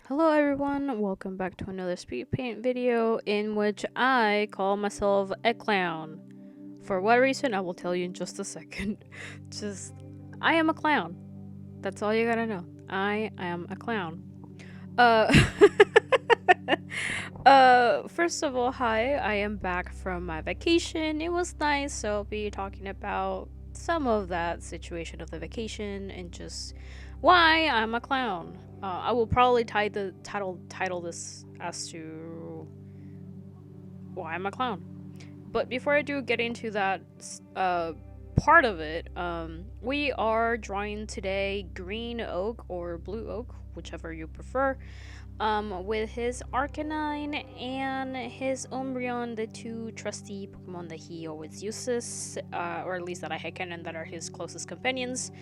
Hello everyone, welcome back to another speed paint video in which I call myself a clown. For what reason, I will tell you in just a second. I am a clown. That's all you gotta know. I am a clown. Uh, first of all, hi, I am back from my vacation. It was nice, so I'll be talking about some of that situation of the vacation and just why I'm a clown. I will probably title this as to why I'm a clown. But before I do get into that part of it, we are drawing today green oak or blue oak, whichever you prefer, with his Arcanine and his Umbreon, the two trusty Pokemon that he always uses, or at least that I canon that are his closest companions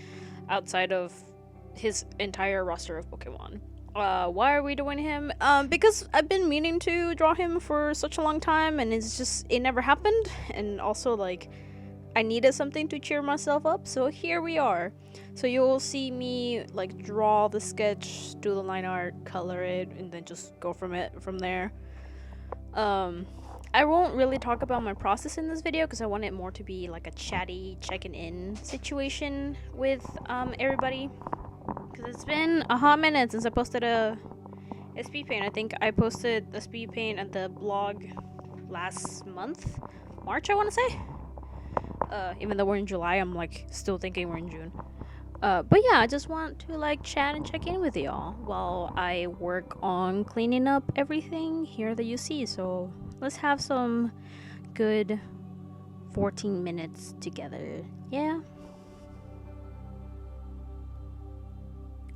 outside of his entire roster of Pokemon. Why are we doing him? Because I've been meaning to draw him for such a long time, and it never happened. And also, like, I needed something to cheer myself up, so here we are. So you'll see me like draw the sketch, do the line art, color it, and then just go from there. I won't really talk about my process in this video because I want it more to be like a chatty checking in situation with everybody. Because it's been a hot minute since I posted a speed paint. I think I posted a speed paint at the blog last month, March, I want to say. Even though we're in July, I'm like still thinking we're in June. But yeah, I just want to like chat and check in with y'all while I work on cleaning up everything here that you see. So let's have some good 14 minutes together. Yeah.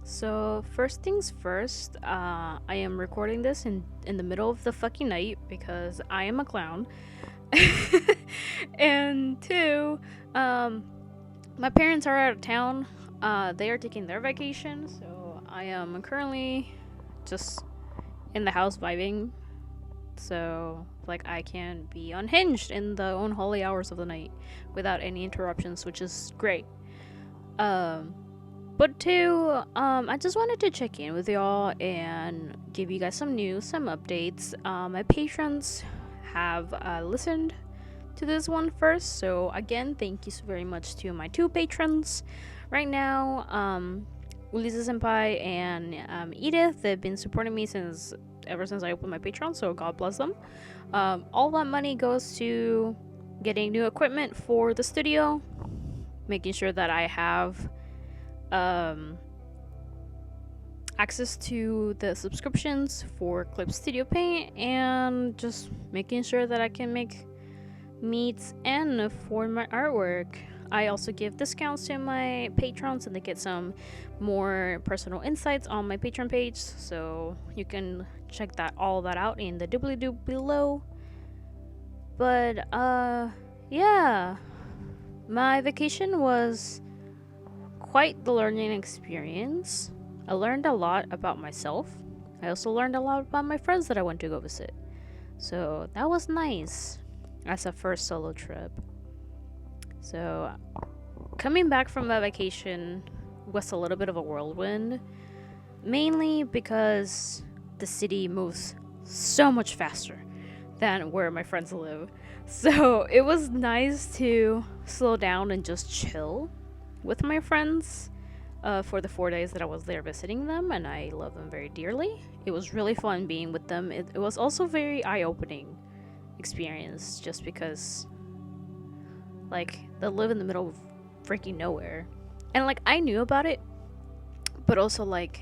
So first things first, I am recording this in the middle of the fucking night because I am a clown. And two, my parents are out of town. They are taking their vacation, so I am currently just in the house vibing. So like I can be unhinged in the unholy hours of the night without any interruptions, which is great. But two, I just wanted to check in with y'all and give you guys some news, some updates. My patrons have listened to this one first, so again, thank you so very much to my two patrons. Right now, Ulysses Senpai and Edith, they've been supporting me ever since I opened my Patreon, so God bless them. All that money goes to getting new equipment for the studio, making sure that I have access to the subscriptions for Clip Studio Paint, and just making sure that I can make meets and afford my artwork. I also give discounts to my patrons and they get some more personal insights on my Patreon page, so you can check all that out in the doobly-doo below. But yeah, my vacation was quite the learning experience. I learned a lot about myself. I also learned a lot about my friends that I went to go visit. So that was nice as a first solo trip. So coming back from that vacation was a little bit of a whirlwind, mainly because the city moves so much faster than where my friends live. So it was nice to slow down and just chill with my friends for the 4 days that I was there visiting them, and I love them very dearly. It was really fun being with them. It was also very eye-opening experience, just because like they live in the middle of freaking nowhere, and like I knew about it, but also like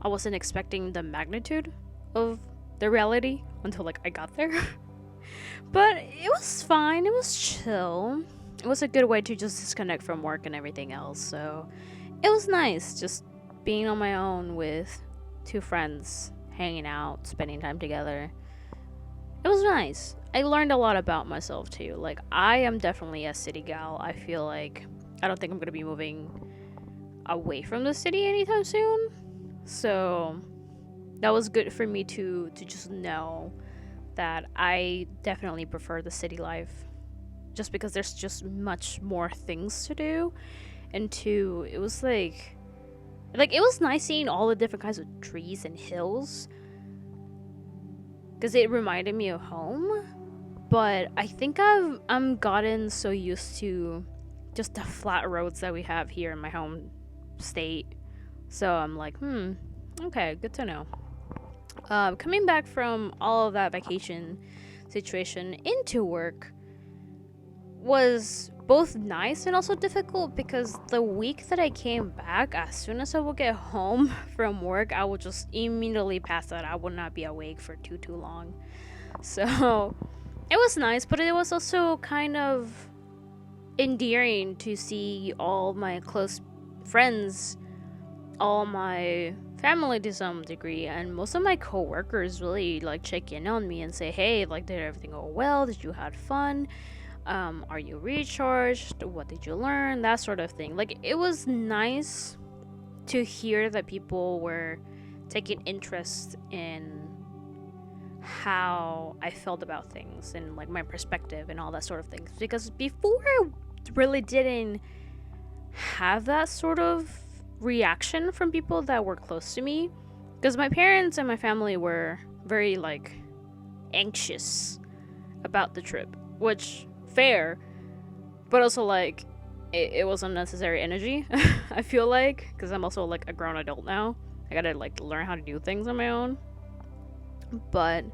I wasn't expecting the magnitude of the reality until like I got there. But it was fine, it was chill. It was a good way to just disconnect from work and everything else. So it was nice just being on my own with two friends, hanging out, spending time together. It was nice. I learned a lot about myself too. Like, I am definitely a city gal. I feel like I don't think I'm gonna be moving away from the city anytime soon. So that was good for me to just know that I definitely prefer the city life, just because there's just much more things to do. And two, it was like Like, it was nice seeing all the different kinds of trees and hills, because it reminded me of home. But I think I'm gotten so used to just the flat roads that we have here in my home state. So I'm like, okay, good to know. Coming back from all of that vacation situation into work was both nice and also difficult, because the week that I came back, as soon as I would get home from work, I would just immediately pass out. I would not be awake for too long. So it was nice, but it was also kind of endearing to see all my close friends, all my family to some degree, and most of my coworkers really like check in on me and say, hey, like, did everything go well? Did you have fun? Are you recharged? What did you learn? That sort of thing. Like, it was nice to hear that people were taking interest in how I felt about things and like my perspective and all that sort of things, because before I really didn't have that sort of reaction from people that were close to me, because my parents and my family were very like anxious about the trip, which fair, but also like it was unnecessary energy. I feel like, because I'm also like a grown adult now, I gotta like learn how to do things on my own. But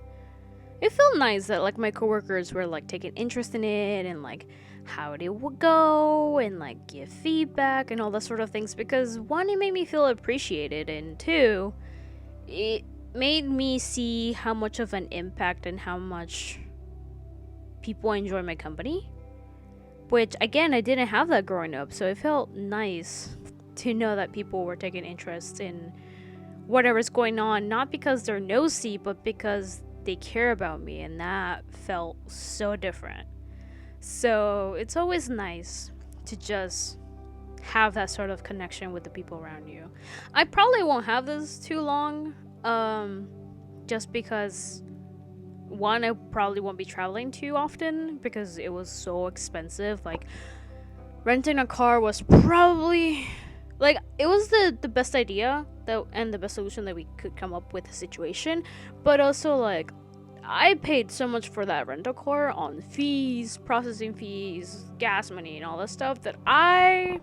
it felt nice that like my coworkers were like taking interest in it and like how it would go and like give feedback and all that sort of things, because one, it made me feel appreciated, and two, it made me see how much of an impact and how much people enjoy my company, which again, I didn't have that growing up. So it felt nice to know that people were taking interest in whatever's going on, not because they're nosy, but because they care about me, and that felt so different. So it's always nice to just have that sort of connection with the people around you. I probably won't have this too long, just because one, I probably won't be traveling too often because it was so expensive. Like, renting a car was probably like, it was the best idea that and the best solution that we could come up with the situation, but also like I paid so much for that rental car on fees, processing fees, gas money, and all that stuff that I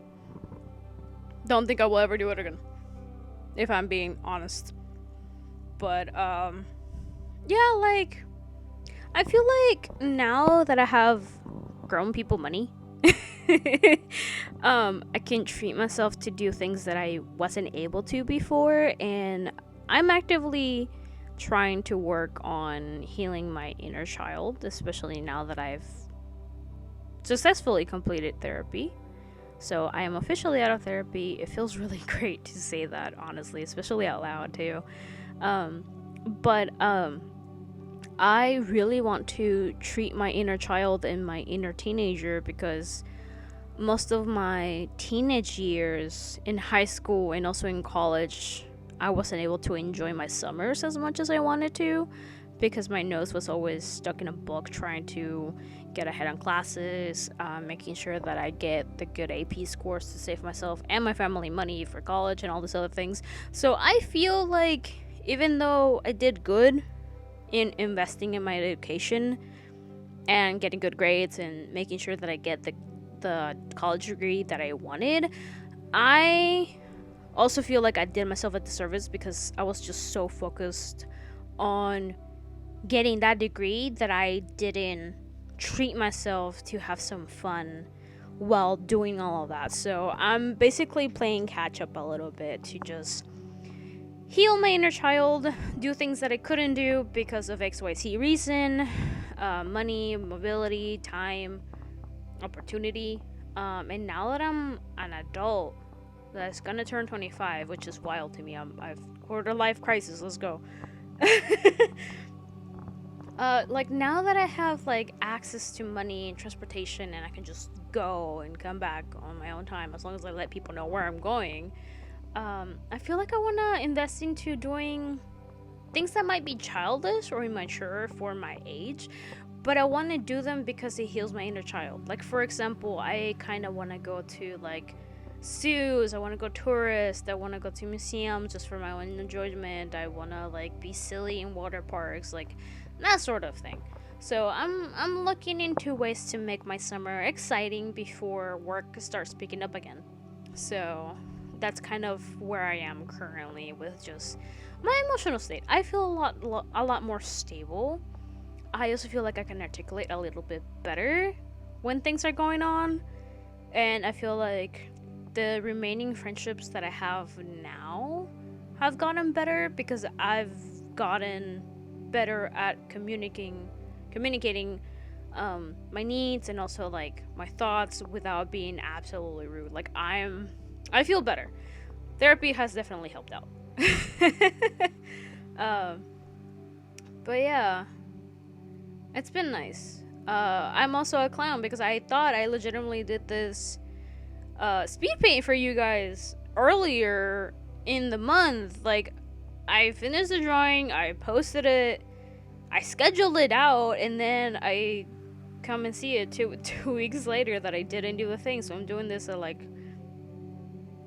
don't think I will ever do it again, if I'm being honest. But yeah, like, I feel like now that I have grown people money, I can treat myself to do things that I wasn't able to before, and I'm actively trying to work on healing my inner child, especially now that I've successfully completed therapy. So I am officially out of therapy. It feels really great to say that, honestly, especially out loud too. But I really want to treat my inner child and my inner teenager, because most of my teenage years in high school and also in college, I wasn't able to enjoy my summers as much as I wanted to, because my nose was always stuck in a book trying to get ahead on classes, making sure that I get the good AP scores to save myself and my family money for college and all these other things. So I feel like even though I did good in investing in my education and getting good grades and making sure that I get the college degree that I wanted, I also feel like I did myself a disservice because I was just so focused on getting that degree that I didn't treat myself to have some fun while doing all of that. So I'm basically playing catch up a little bit to just heal my inner child, do things that I couldn't do because of XYZ reason, money, mobility, time, opportunity. And now that I'm an adult that's gonna turn 25, which is wild to me, I've quarter life crisis, let's go. Like, now that I have like access to money and transportation and I can just go and come back on my own time as long as I let people know where I'm going, I feel like I want to invest into doing things that might be childish or immature for my age, but I want to do them because it heals my inner child. Like, for example, I kind of want to go to like zoos, I want to go tourist, I want to go to museums just for my own enjoyment, I want to like be silly in water parks, like that sort of thing. So I'm looking into ways to make my summer exciting before work starts picking up again. So that's kind of where I am currently with just my emotional state. I feel a lot more stable. I also feel like I can articulate a little bit better when things are going on, and I feel like the remaining friendships that I have now have gotten better because I've gotten better at communicating my needs and also like my thoughts without being absolutely rude. Like I feel better. Therapy has definitely helped out. But yeah, it's been nice. I'm also a clown because I thought I legitimately did this speed paint for you guys earlier in the month. Like, I finished the drawing, I posted it, I scheduled it out, and then I come and see it 2 weeks later that I didn't do the thing. So I'm doing this at like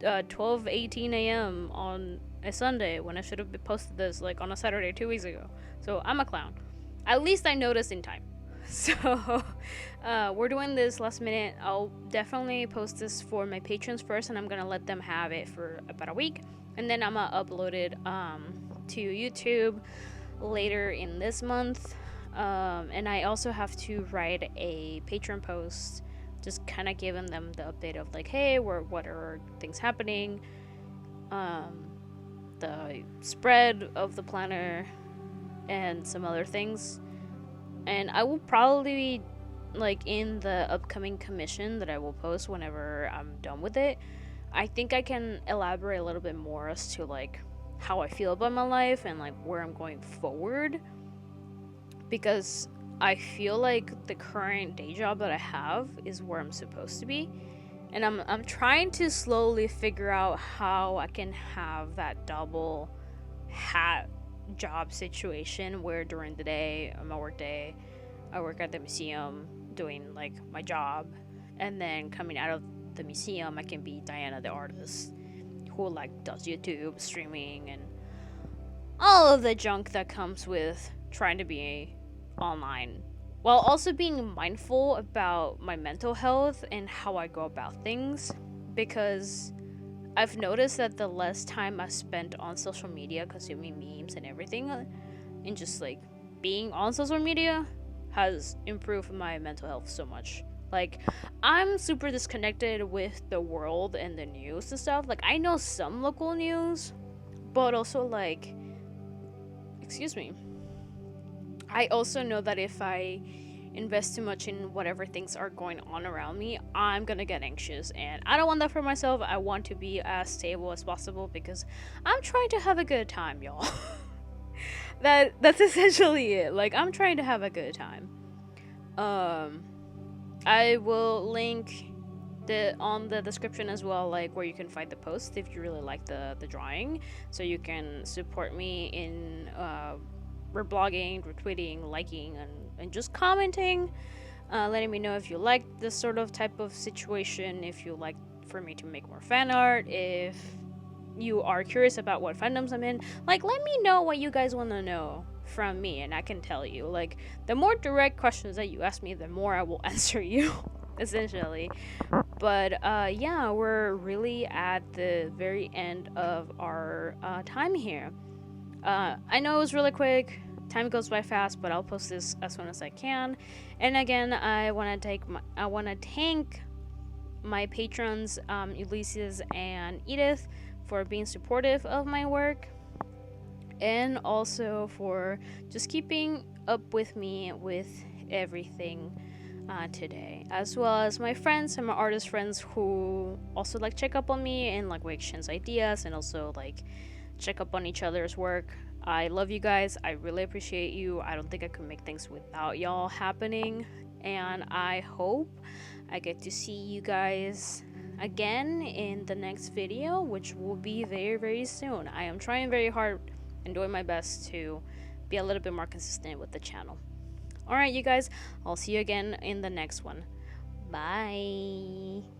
12:18 a.m. on a Sunday when I should have posted this like on a Saturday 2 weeks ago. So I'm a clown. At least I noticed in time. So we're doing this last minute. I'll definitely post this for my patrons first, and I'm gonna let them have it for about a week, and then I'm gonna upload it to YouTube later in this month. And I also have to write a Patreon post, just kind of giving them the update of like, hey, what are things happening, the spread of the planner, and some other things. And I will probably, like, in the upcoming commission that I will post whenever I'm done with it, I think I can elaborate a little bit more as to, like, how I feel about my life and, like, where I'm going forward. Because I feel like the current day job that I have is where I'm supposed to be. And I'm trying to slowly figure out how I can have that double hat job situation where during the day, on my work day, I work at the museum doing like my job, and then coming out of the museum I can be Diana the artist who like does YouTube streaming and all of the junk that comes with trying to be online, while also being mindful about my mental health and how I go about things. Because I've noticed that the less time I spent on social media consuming memes and everything, and just like being on social media, has improved my mental health so much. Like, I'm super disconnected with the world and the news and stuff. Like, I know some local news, but also like, excuse me, I also know that if I invest too much in whatever things are going on around me, I'm gonna get anxious, and I don't want that for myself. I want to be as stable as possible because I'm trying to have a good time, y'all. That's essentially it. Like, I'm trying to have a good time. I will link on the description as well, like where you can find the post if you really like the drawing, so you can support me in reblogging, retweeting, liking, and just commenting, letting me know if you like this sort of type of situation, if you like for me to make more fan art, if you are curious about what fandoms I'm in. Like, let me know what you guys want to know from me, and I can tell you. Like, the more direct questions that you ask me, the more I will answer you, essentially. But yeah, we're really at the very end of our time here. I know it was really quick. Time goes by fast, but I'll post this as soon as I can. And again, I want to thank my patrons, Ulysses and Edith, for being supportive of my work, and also for just keeping up with me with everything today, as well as my friends and my artist friends who also like check up on me and like we exchange ideas and also like check up on each other's work. I love you guys. I really appreciate you. I don't think I could make things without y'all happening, and I hope I get to see you guys again in the next video, which will be very, very soon. I am trying very hard and doing my best to be a little bit more consistent with the channel. Alright, you guys, I'll see you again in the next one. Bye.